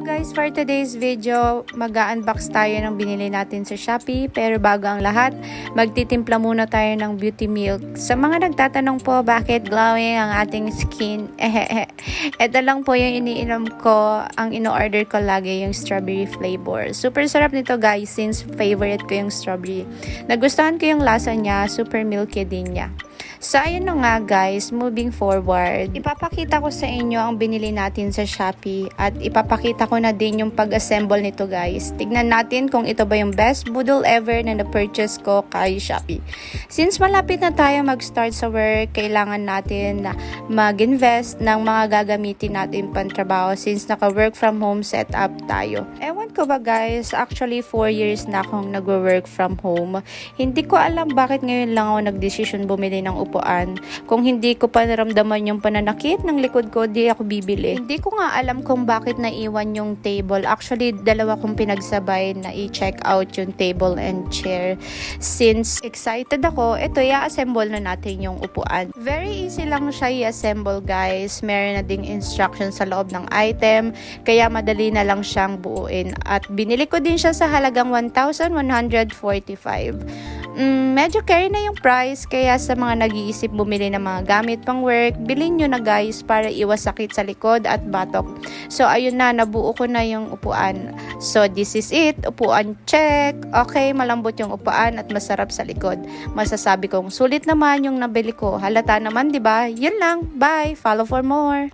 Guys, for today's video, mag-unbox tayo ng binili natin sa Shopee. Pero bago ang lahat, magtitimpla muna tayo ng beauty milk. Sa mga nagtatanong po bakit glowing ang ating skin, ito lang po yung iniinom ko. Ang ino-order ko lagi yung strawberry flavor. Super sarap nito guys, since favorite ko yung strawberry. Nagustuhan ko yung lasa niya, super milky din niya. So, ayun na nga guys, moving forward, ipapakita ko sa inyo ang binili natin sa Shopee at ipapakita ko na din yung pag-assemble nito guys. Tignan natin kung ito ba yung best budol ever na na-purchase ko kay Shopee. Since malapit na tayo mag-start sa work, kailangan natin na mag-invest ng mga gagamitin natin pantrabaho since naka-work from home setup tayo. Ewan ko ba guys, actually 4 years na akong nag-work from home. Hindi ko alam bakit ngayon lang ako nag-decision bumili ng upuan. Kung hindi ko pa naramdaman yung pananakit ng likod ko, di ako bibili. Hindi ko nga alam kung bakit naiwan yung table. Actually, dalawa kong pinagsabay na i-check out yung table and chair. Since excited ako, ito, i-assemble na natin yung upuan. Very easy lang siya i-assemble guys. Meron na ding instruction sa loob ng item, kaya madali na lang siyang buuin. At binili ko din siya sa halagang 1,145. Medyo carry na yung price, kaya sa mga nag-iisip bumili ng mga gamit pang work, bilhin nyo na guys para iwas sakit sa likod at batok. So ayun na, nabuo ko na yung upuan. So this is it, upuan check. Okay, malambot yung upuan at masarap sa likod. Masasabi kong sulit naman yung nabili ko. Halata naman, 'di ba? Yun lang. Bye. Follow for more.